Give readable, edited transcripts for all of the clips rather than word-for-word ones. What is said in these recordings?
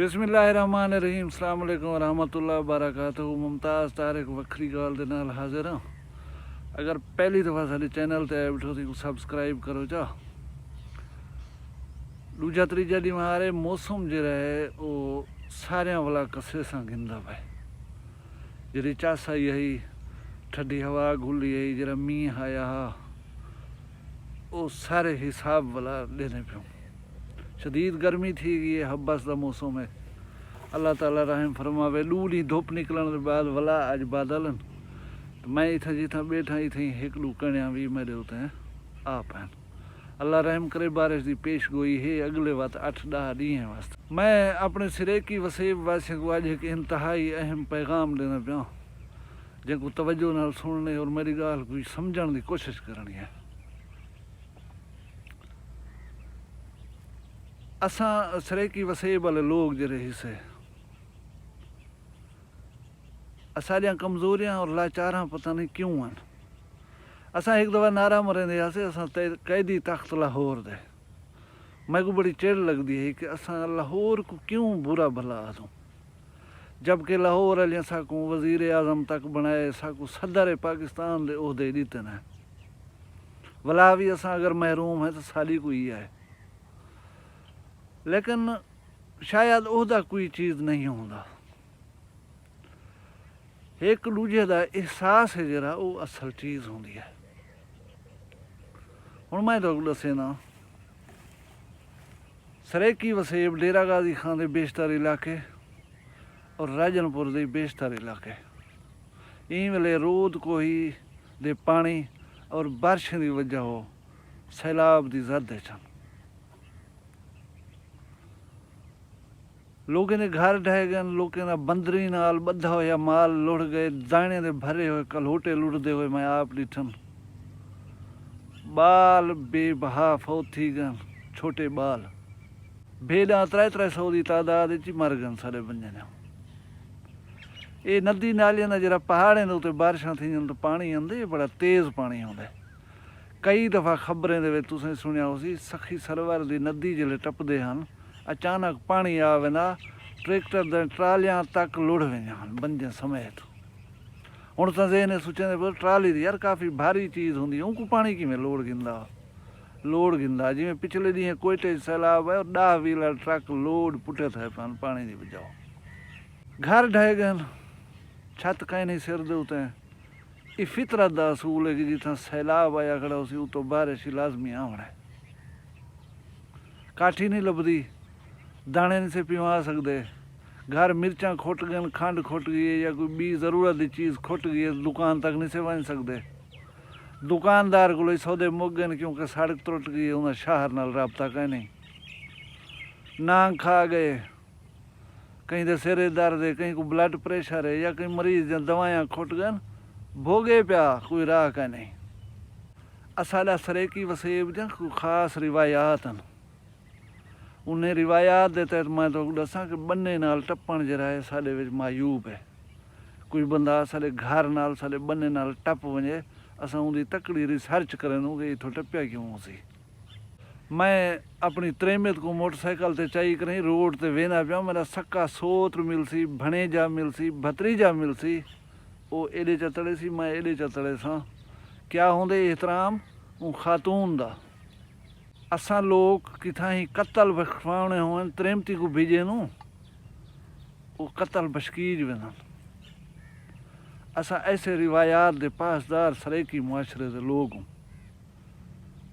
बिस्मिल्लाहिर्रहमानिर्रहीम अस्सलाम वालेकुम रहमतुल्लाह बरकातहू। मुमताज़ तारिक वक्री गाल दे नाल हाजिर हाँ। अगर पहली दफ़ा साडे चैनल ते आए बैठो तो सबसक्राइब करो जा। दूजा तीजा डी मारे मौसम जरा है वो सारिया वाला कसे सा गिंदा पे जी चास आई है ठंडी हवा घुली है जरा मीह आया वो सारे हिसाब वाला लेने पे शदीद गर्मी थी गई है हब्बस का मौसम है। अल्लाह ताला रहम फरमावे। लूली धुप निकलने के बाद वला अज बादलन तो मैं इतना जितना बैठा इतना हिकलू कणिया भी मेरे उते आप हैं। अल्लाह रहम करे बारिश की पेश गोई है अगले वक्त 8-10 ॾींहं वास्ते। मैं अपने सिरे की वसीब वासियों को आज एक इंतहाई अहम पैगाम देना पाया जिनको तवज्जो नाल सुनने और मेरी गाल कोई समझण की कोशिश करनी है। असा सरेकी वसेब वाले लोग जरे हिस्से असां कमज़ोरियां और लाचारा पता नहीं क्यों हैं। असा एक दफ़ा नारा मरेंदे आसे असा कैदी तख्त लाहौर दे। मैं को बड़ी चिड़ लगती है कि असा लाहौर को क्यों बुरा भला आदूँ जबकि लाहौर वाले साकू वज़ीर आज़म तक बनाए साकू सदर पाकिस्तान के ओहदे दिते न भला भी असा अगर महरूम है तो साड़ी को ही है। लेकिन शायद ओहदा कोई चीज़ नहीं होंदा एक दूजे का एहसास है जरा वो असल चीज़ होंदी है। हुण मैं तुहानू दसे ना सरेकी वसेब डेरा गाजी खान के बेशतर इलाके और राजनपुर के बेशतर इलाके इन वेले रोद कोही दे पानी और बारिश की वजह हो सैलाब की जद छन। लोगों ने घर ढह गए लोगों ने बंदरी नाल बधा होया माल लुढ़ गए दाने दे भरे हुए कलोटे लुढ़ते हुए मैं आप डिठन। बाल बेबहा फौत थी गन छोटे बाल भेड़ा 300 की तादाद मर गन सारे बंजे ने। ये नदी नालियां का जरा पहाड़े के उत्ते बारिशां थी तो पानी आंदे बड़ा तेज़ पानी आता। कई दफ़ा खबरें दे तुसें सुनिया उसी सखी सरवर की नदी जिले टपदे हैं अचानक पानी आवे ना ट्रैक्टर दे ट्रालियां तक लुढ़ वेंदियां बंजे समेत। हुण तां ज़हन सोचेंदे ट्राली दी यार काफ़ी भारी चीज़ होंदी उनको पानी किवें लोड गिंदा जिवें पिछले ॾींहं कोयटे सैलाब है 10 व्हीलर ट्रक लोड पुठे थे पान पानी की वजह। घर ढह गए छत कहीं नहीं सिर दे उते। ये फितरत का असूल है कि जितना सैलाब आया खड़ा उसी उतो बारिश लाजमी आवना है। काठी नहीं लभदी दाने नहीं से पिवा सकते घर मिर्चा खुट गए खंड खुट गई है या कोई भी ज़रूरत की चीज़ खुट गई है दुकान तक नहीं से वन सकते। दुकानदार को सौदे मुक गए क्योंकि सड़क त्रुट गई है उन्हें शहर नाल रबता कहीं नहीं। नांग खा गए कहीं दे सिरे दर्द है कहीं को ब्लड प्रेशर है या कहीं मरीज दवाइयाँ खुट गए भोगे पिया कोई राह का नहीं। असाला सरेकी वसेब जा कोई ख़ास रिवायात हैं उन्हें रिवायात दे तहत मैं तो दसा कि बन्ने नाल टप्पण जरा है साडे विच मायूब है। कोई बंदा साडे घर नाल साडे बन्ने नाल टप वने असां उनकी तकड़ी रिसर्च करें कि इथों टप्पिया क्यों सी। मैं अपनी त्रेमियत को मोटरसाइकिल ते चाई करें रोड ते वेना पिया मेरा सक्का सोत्र मिलसी भणेजा मिलसी भतरीजा मिलसी वो एडे चतड़े सी मैं एडे चतड़े सा क्या होंदे एहतराम वो खातून दा। असा लोग किथा ही कत्ल बख्वाने हो त्रेमती को भेजे नू वो कत्ल बशकीज वेंदन। असा ऐसे रिवायात दे पासदार सरेकी मुआशरे दे लोग हूँ।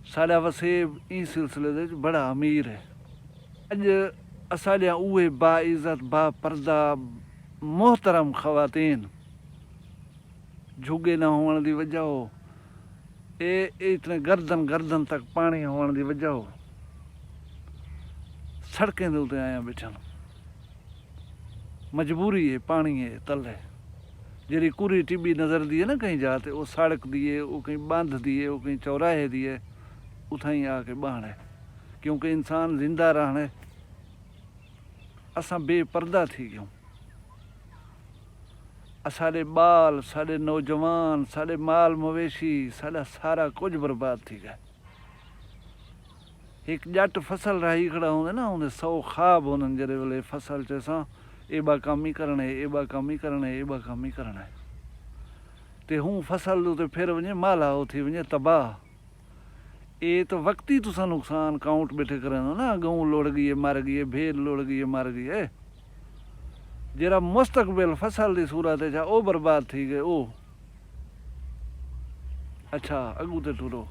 साडा वसेब इन सिलसिले दे बड़ा अमीर है। अज असालियां उहे बाइज़्ज़त बापर्दा मोहतरम खवातीन झुगे न होने की वजह हो ये इतने गर्दन तक पानी होने की वजह हो सड़कें उत्ते आया बैठन मजबूरी है पानी है तले जी कुरी टिब्बी नज़र दी है ना कहीं जाते वो सड़क दी है वो कहीं बंध दी है वो कहीं चौराहे दी है उथा ही आके बहना है क्योंकि इंसान जिंदा रहना है। असा बेपर्दा थी क्यों साढ़े बाल साढ़े नौजवान साढ़े माल मवेशी साढ़ा सारा कुछ बर्बाद थी गया। एक जट फसल राही खड़ा होंदे ना, उन्हें 100 ख्वाब होने जेरे वेले फसल च असां एबा काम ही करना है, एबा काम ही करना है, एबा काम ही करना है, ते हूँ फसल तो फिर वञे माला हो थी वञे तबाह। ये तो वक्ती तुसा नुकसान काउंट बैठे करनो ना, गऊँ लोड़ गई है मर गई है, भेड़ लोड़ गई है मर गई है, जरा मुस्तकबिल फसल की सूरत है ओ बर्बाद थी गए ओ। अच्छा अगू ते टुरो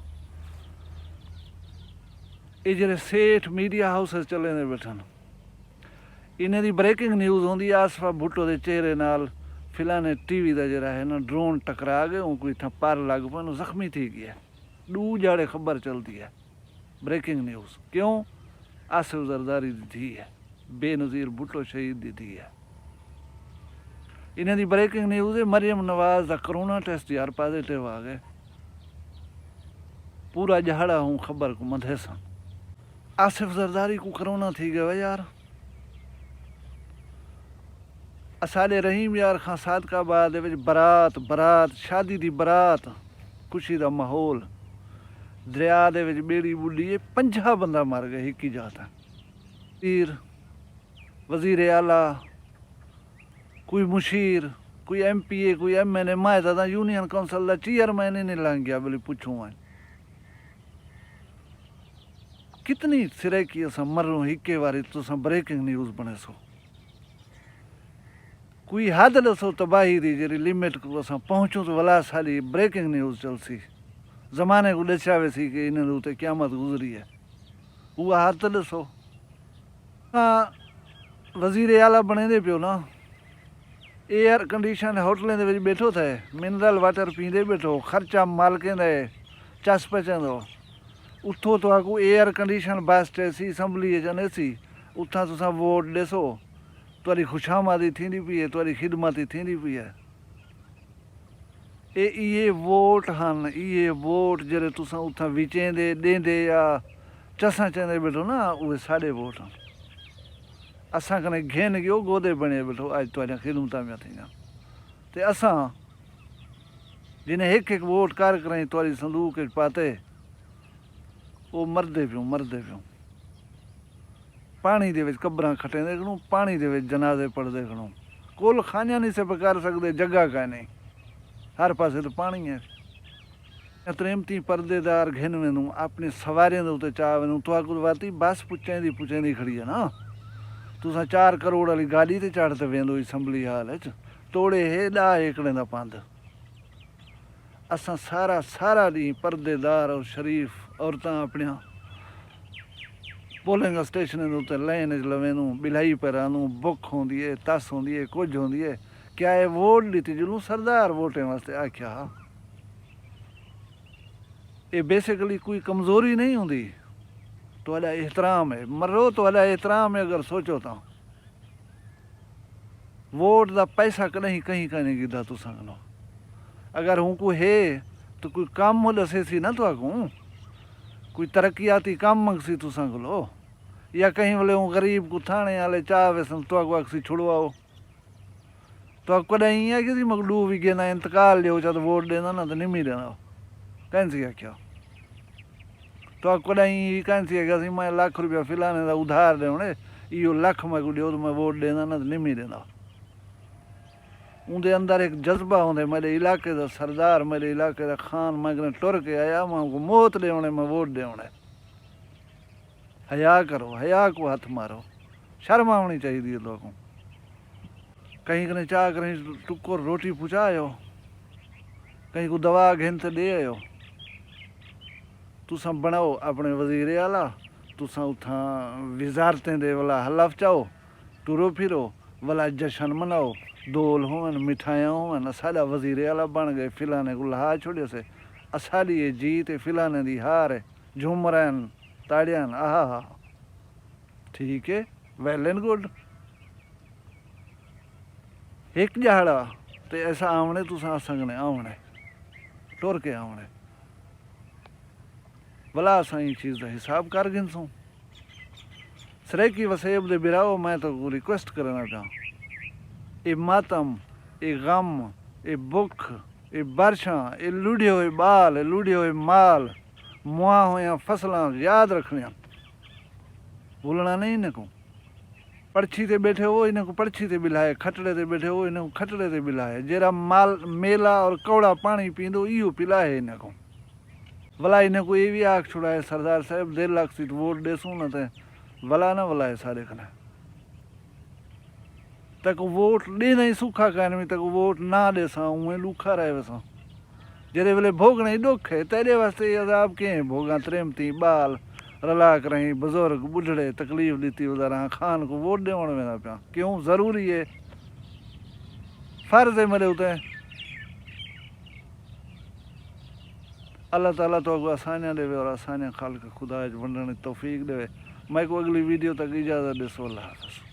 ये जेरे सेठ मीडिया हाउसेस चले ने बैठन, इन्हें दी ब्रेकिंग न्यूज़ होंदी आसफा भुट्टो के चेहरे नाल फिलाने टीवी का जरा है ना ड्रोन टकरा गए, कोई इतना पर लग पे जख्मी थी गया, दू जाड़े खबर चलती है ब्रेकिंग न्यूज़। क्यों? आसिफ जरदारी दी थी है, बेनज़ीर भुट्टो शहीद दी थी है। इन्हें दी ब्रेकिंग न्यूज़ है मरियम नवाज का कोरोना टेस्ट यार पॉजिटिव आ गए, पूरा जहाड़ा हूँ खबर को मधे सन। आसिफ जरदारी को कोरोना थी गया यार, असाडे रहीम यार खां सादकाबाद बरात बरात शादी दी बरात, खुशी दा माहौल, दरिया दे विच बेड़ी बुड्डी 50 बंदा मर गए एक ही जात। वजीर आला, कोई मुशीर, कोई MPA, कोई MNA, मैं दादा यूनियन काउंसिल का चेयरमैन ही नहीं लंघ गया बोले पूछूं मैं कितनी सिरे की असां मरूं हिके वारी तुसां ब्रेकिंग न्यूज़ बने सो। कोई हद दसो तबाही दी जी लिमिट को असां पहुँचूं तो वला साली ब्रेकिंग न्यूज़ चलसी, ज़माने को दस्या वेसी कि इन्हें उत्ते क़यामत गुजरी है, उहा हद दसो। हाँ वजीर आला बने दे पियो ना, एयर कंडीशन होटलें दे विच बैठो थे, मिनरल वाटर पींदे बैठो, खर्चा मालकें दे चस पचंदो, उतो तो आगू एयर कंडीशन बस सी असैम्बली जने सी, उथा तुसां वोट ॾेसो, तुहारी खुशामदी थींदी पई है, तुहारी खिदमत थींदी पई है। ये वोट हन, ये वोट जरे तुसां उथा विचेंदे ॾेंदे या चसां चंदे बैठो ना, उहे साढ़े वोट हन। असां कने घेन गयो गोदे बने बैठो अज तुहारियां खिदमतां में थी, ते असां जिन्हें एक एक वोट कर करें तुहारी संदूक पाते वो मरदे पियूं पानी दे विच कब्रां खटेंदे खड़ूं, पानी दे विच जनाजे पढ़दे खड़ूं, कुल खानियां नहीं से कर सकते, जगह का नहीं, हर पासे तो पानी है। त्रेमती परदेदार घिन वनूं अपनी सवारियों के उत्ते चाह वनूं, तुहाकू वाती बस पुछेंदी खड़ी है ना, तुसां 4 करोड़ वाली गाड़ी ते चढ़ ते वेंदो असैम्बली हाल च, तोड़े हे 10 एकड़े दा पंध। असां सारा दी परदेदार और शरीफ औरतां अपनियां पोलिंग स्टेशन के उत्ते लाइन च लवेनूं, बिलाई पैरानूं, भुख होंदी है, तस होंदी है, कुछ होंदी है, क्या ये वोट लीती जिन्हों सरदार वोटें वास्ते आख्या। ये बेसिकली कोई कमजोरी नहीं होंदी, तुहाडा एहतराम है, मरो तुहाडा एहतराम है। अगर सोचो तो वोट का पैसा कहीं कहीं का नहीं गिदा तुसां कोलों, अगर हूँ को है तो कोई काम हो दसे सी ना तुहाकू, कोई तरक्याती काम मंगसी तुसां कोलों, या कहीं बोले हूँ गरीब को थाने वाले चाह वेसन तुहाकू आखसी छुड़वाओ, तो कॾहिं ईअं कि मगडू भी गेंदा इंतकाल ॾियो छा तो वोट ॾींदा न त निमी ॾींदा, कहीं सी आख्या तो कॾहिं कहीं सी आख्या सी मैं ₹1,00,000 फिलाने का उधार ॾियणे, इहो लख मैं को ॾियो तो मैं वोट ॾींदा न त निमी ॾींदा। उनके अंदर एक जज्बा होंदे, मेरे इलाके का सरदार, मेरे इलाके का खान, मैं कने टुर के आया, मैं को मौत ॾियणे, मैं वोट ॾियणे। हया करो, हया को हथ मारो, शर्म आनी चाहिए लोगों। कहीं कने चाह करें टुक्कर रोटी पहुँचायो, कहीं को दवा घेन ते दे आयो, तुसां बनाओ अपने वजीर आला, तुसां उथा विजारतें दे वाला हलफ चाहो, टुरो फिरो वाला जशन मनाओ, दोल होवन, मिठाइयाँ होवन, असाडा वजीर आला बन गए, फिलाने को लहा छोड़े से, असाडी ये जीत फिलाने दी हार है, झूमरन ताड़ियान, आहा ठीक है, वेल एंड गुड। एक जहाड़ा तो ऐसा आवने तुसां असां आवने टुर के आवने, भला असां ये चीज़ का हिसाब कर गिनसूं। सरेकी वसेब दे बिराओ, मैं तो रिक्वेस्ट करना चाहूँ, ये मातम, ये गम, ये भुख, ये बारिशां, ये लुढ़े हुए बाल, लुढ़े हुए माल, मुआ हुआ फसलां याद रखनियां, भूलना नहीं इन्हें को। पर्ची ते बैठे हो इन्हें को पर्ची ते बिलाए, खटड़े ते बैठे हो इन्हें को खटड़े ते बिलाए, जेरा माल मेला और कौड़ा पानी पींदो इहो पिलाए इन्हें को। भला इन्हें को ये भी आख छुड़ाए सरदार साहब 1.5 लाख सीट वोट देसूं न ते भला न भलाए सारे खला तक वोट दे नहीं सूखा कान तक वोट ना दे सा उए लूखा रहे वसा जेरे वेले भोगने दुख है तेरे वास्ते अजाब के भोगा त्रेमती बाल रला करें बुजुर्ग बुढ़ड़े तकलीफ दी उधर खान को वोट देवण वेंदा पिया क्यों ज़रूरी है फर्ज है मेरे उते। अल्लाह ताला तो आसानियाँ देवे और आसानियाँ खाल के खुदा वंडण तौफीक देवे। मैं को अगली वीडियो तक इजाज़त दे। अल्लाह हाफ़िज़।